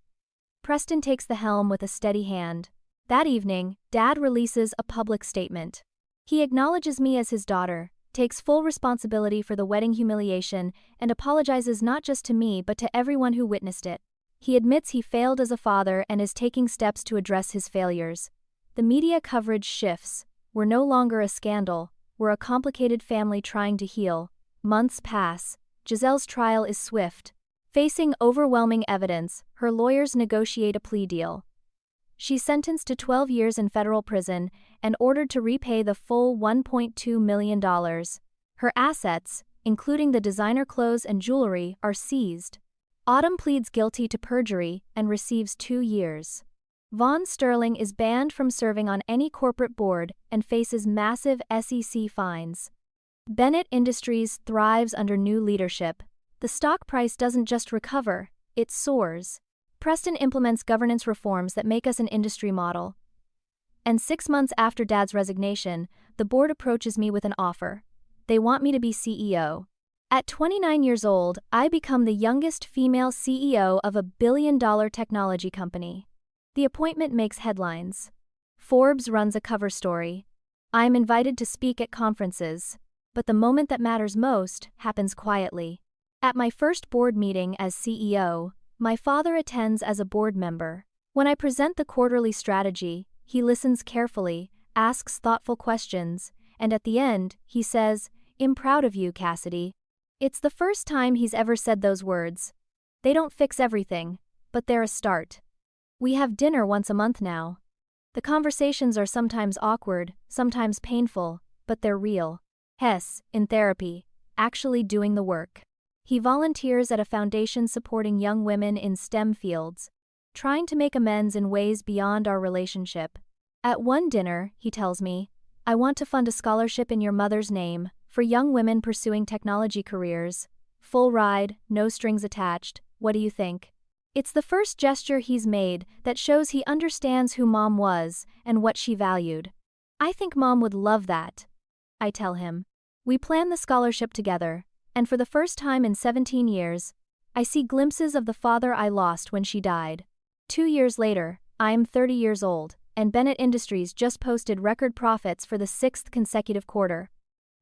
Preston takes the helm with a steady hand. That evening, Dad releases a public statement. He acknowledges me as his daughter, takes full responsibility for the wedding humiliation, and apologizes not just to me but to everyone who witnessed it. He admits he failed as a father and is taking steps to address his failures. The media coverage shifts. We're no longer a scandal, we're a complicated family trying to heal. Months pass. Giselle's trial is swift. Facing overwhelming evidence, her lawyers negotiate a plea deal. She's sentenced to 12 years in federal prison and ordered to repay the full $1.2 million. Her assets, including the designer clothes and jewelry, are seized. Autumn pleads guilty to perjury and receives 2 years. Vaughn Sterling is banned from serving on any corporate board and faces massive SEC fines. Bennett Industries thrives under new leadership. The stock price doesn't just recover, it soars. Preston implements governance reforms that make us an industry model. And 6 months after Dad's resignation, the board approaches me with an offer. They want me to be CEO. At 29 years old, I become the youngest female CEO of a billion-dollar technology company. The appointment makes headlines. Forbes runs a cover story. I'm invited to speak at conferences, but the moment that matters most happens quietly. At my first board meeting as CEO, my father attends as a board member. When I present the quarterly strategy, he listens carefully, asks thoughtful questions, and at the end, he says, "I'm proud of you, Cassidy." It's the first time he's ever said those words. They don't fix everything, but they're a start. We have dinner once a month now. The conversations are sometimes awkward, sometimes painful, but they're real. Hess, in therapy, actually doing the work. He volunteers at a foundation supporting young women in STEM fields, trying to make amends in ways beyond our relationship. At one dinner, he tells me, "I want to fund a scholarship in your mother's name for young women pursuing technology careers. Full ride, no strings attached. What do you think?" It's the first gesture he's made that shows he understands who Mom was and what she valued. I think Mom would love that, I tell him. We plan the scholarship together, and for the first time in 17 years, I see glimpses of the father I lost when she died. 2 years later, I'm 30 years old, and Bennett Industries just posted record profits for the 6th consecutive quarter.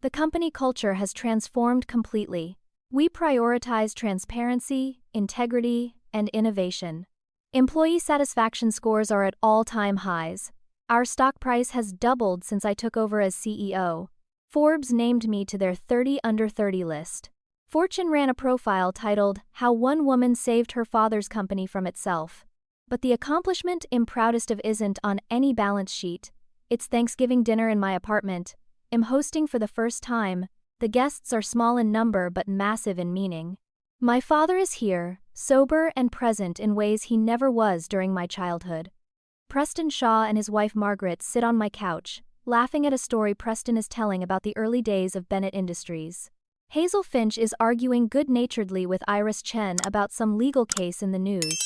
The company culture has transformed completely. We prioritize transparency, integrity, and innovation. Employee satisfaction scores are at all-time highs. Our stock price has doubled since I took over as CEO. Forbes named me to their 30 Under 30 list. Fortune ran a profile titled, "How One Woman Saved Her Father's Company from Itself." But the accomplishment I'm proudest of isn't on any balance sheet. It's Thanksgiving dinner in my apartment. I'm hosting for the first time. The guests are small in number but massive in meaning. My father is here, sober and present in ways he never was during my childhood. Preston Shaw and his wife Margaret sit on my couch, laughing at a story Preston is telling about the early days of Bennett Industries. Hazel Finch is arguing good-naturedly with Iris Chen about some legal case in the news.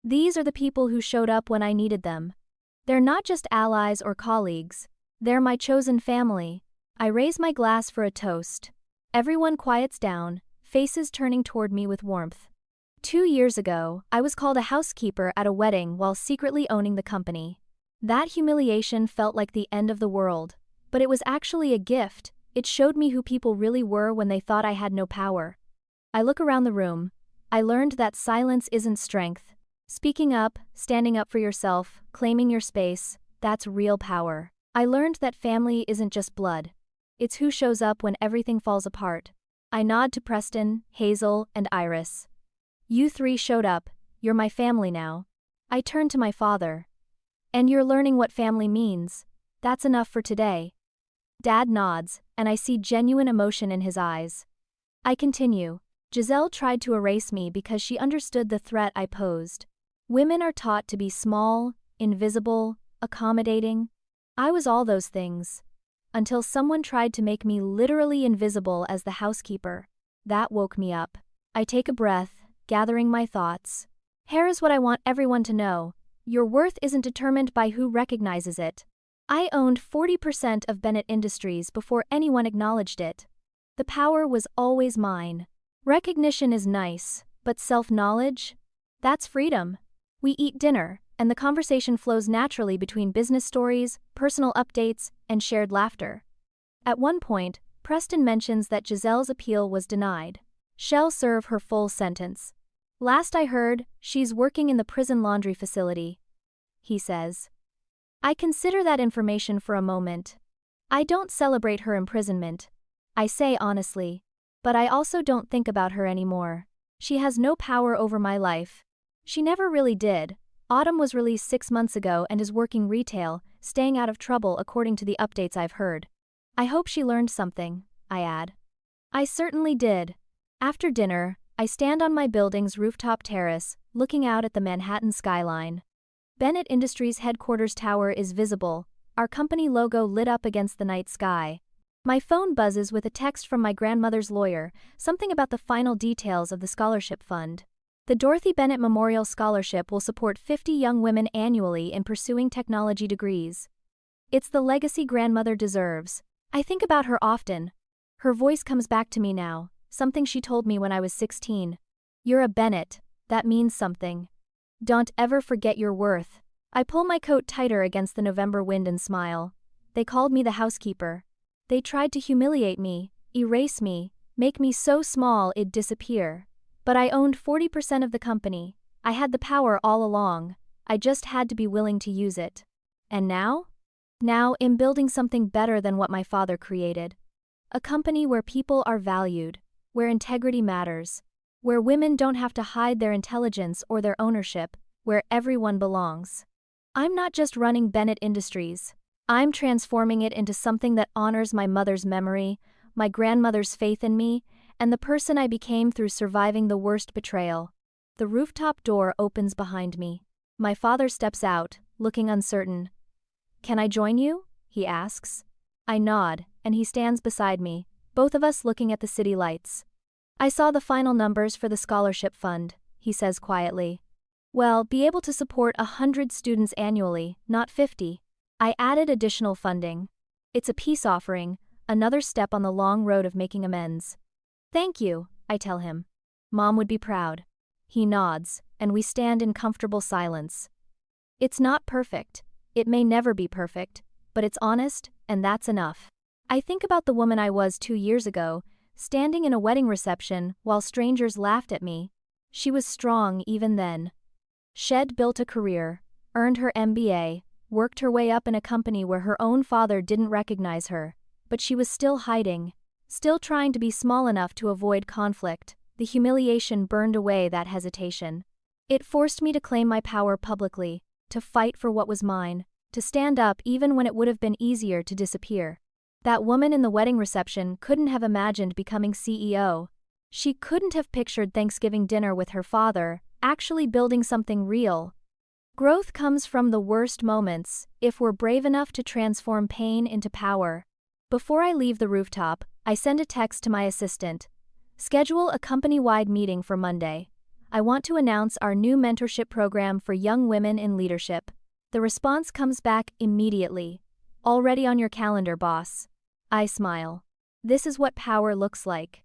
These are the people who showed up when I needed them. They're not just allies or colleagues. They're my chosen family. I raise my glass for a toast. Everyone quiets down, faces turning toward me with warmth. 2 years ago, I was called a housekeeper at a wedding while secretly owning the company. That humiliation felt like the end of the world, but it was actually a gift. It showed me who people really were when they thought I had no power. I look around the room. I learned that silence isn't strength. Speaking up, standing up for yourself, claiming your space, that's real power. I learned that family isn't just blood. It's who shows up when everything falls apart. I nod to Preston, Hazel, and Iris. You three showed up. You're my family now. I turn to my father. And you're learning what family means. That's enough for today. Dad nods, and I see genuine emotion in his eyes. I continue. Giselle tried to erase me because she understood the threat I posed. Women are taught to be small, invisible, accommodating. I was all those things. Until someone tried to make me literally invisible as the housekeeper. That woke me up. I take a breath, gathering my thoughts. Here is what I want everyone to know. Your worth isn't determined by who recognizes it. I owned 40% of Bennett Industries before anyone acknowledged it. The power was always mine. Recognition is nice, but self-knowledge? That's freedom. We eat dinner, and the conversation flows naturally between business stories, personal updates, and shared laughter. At one point, Preston mentions that Giselle's appeal was denied. She'll serve her full sentence. Last I heard, she's working in the prison laundry facility, he says. I consider that information for a moment. I don't celebrate her imprisonment. I say honestly. But I also don't think about her anymore. She has no power over my life. She never really did. Autumn was released 6 months ago and is working retail, staying out of trouble according to the updates I've heard. I hope she learned something, I add. I certainly did. After dinner, I stand on my building's rooftop terrace, looking out at the Manhattan skyline. Bennett Industries' headquarters tower is visible, our company logo lit up against the night sky. My phone buzzes with a text from my grandmother's lawyer, something about the final details of the scholarship fund. The Dorothy Bennett Memorial Scholarship will support 50 young women annually in pursuing technology degrees. It's the legacy grandmother deserves. I think about her often. Her voice comes back to me now, something she told me when I was 16. You're a Bennett, that means something. Don't ever forget your worth. I pull my coat tighter against the November wind and smile. They called me the housekeeper. They tried to humiliate me, erase me, make me so small it'd disappear. But I owned 40% of the company. I had the power all along. I just had to be willing to use it. And now? Now I'm building something better than what my father created. A company where people are valued, where integrity matters, where women don't have to hide their intelligence or their ownership, where everyone belongs. I'm not just running Bennett Industries. I'm transforming it into something that honors my mother's memory, my grandmother's faith in me, and the person I became through surviving the worst betrayal. The rooftop door opens behind me. My father steps out, looking uncertain. Can I join you? He asks. I nod, and he stands beside me, both of us looking at the city lights. I saw the final numbers for the scholarship fund, he says quietly. Well, be able to support 100 students annually, not 50. I added additional funding. It's a peace offering, another step on the long road of making amends. Thank you, I tell him. Mom would be proud. He nods, and we stand in comfortable silence. It's not perfect. It may never be perfect, but it's honest, and that's enough. I think about the woman I was 2 years ago, standing in a wedding reception while strangers laughed at me. She was strong even then. She'd built a career, earned her MBA, worked her way up in a company where her own father didn't recognize her, but she was still hiding, still trying to be small enough to avoid conflict. The humiliation burned away that hesitation. It forced me to claim my power publicly, to fight for what was mine, to stand up even when it would have been easier to disappear. That woman in the wedding reception couldn't have imagined becoming CEO. She couldn't have pictured Thanksgiving dinner with her father, actually building something real. Growth comes from the worst moments, if we're brave enough to transform pain into power. Before I leave the rooftop, I send a text to my assistant. Schedule a company-wide meeting for Monday. I want to announce our new mentorship program for young women in leadership. The response comes back immediately. Already on your calendar, boss. I smile. This is what power looks like.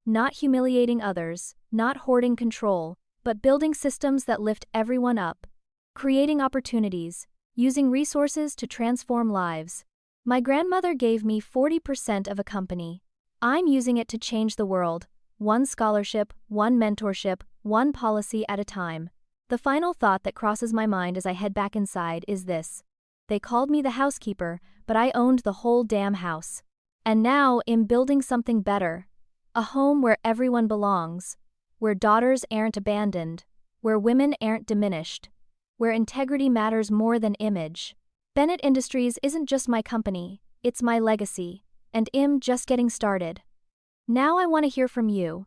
Not humiliating others, not hoarding control, but building systems that lift everyone up. Creating opportunities, using resources to transform lives. My grandmother gave me 40% of a company. I'm using it to change the world, one scholarship, one mentorship, one policy at a time. The final thought that crosses my mind as I head back inside is this. They called me the housekeeper, but I owned the whole damn house. And now I'm building something better. A home where everyone belongs, where daughters aren't abandoned, where women aren't diminished, where integrity matters more than image. Bennett Industries isn't just my company, it's my legacy, and I'm just getting started. Now I want to hear from you.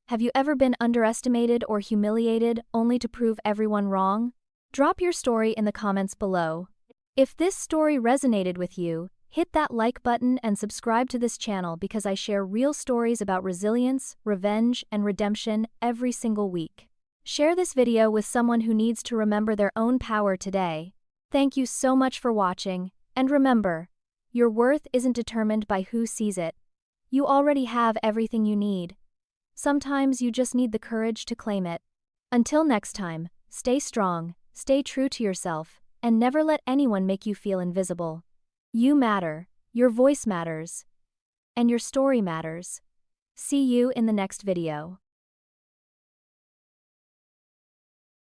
Have you ever been underestimated or humiliated only to prove everyone wrong? Drop your story in the comments below. If this story resonated with you, hit that like button and subscribe to this channel because I share real stories about resilience, revenge, and redemption every single week. Share this video with someone who needs to remember their own power today. Thank you so much for watching, and remember, your worth isn't determined by who sees it. You already have everything you need. Sometimes you just need the courage to claim it. Until next time, stay strong, stay true to yourself, and never let anyone make you feel invisible. You matter, your voice matters, and your story matters. See you in the next video.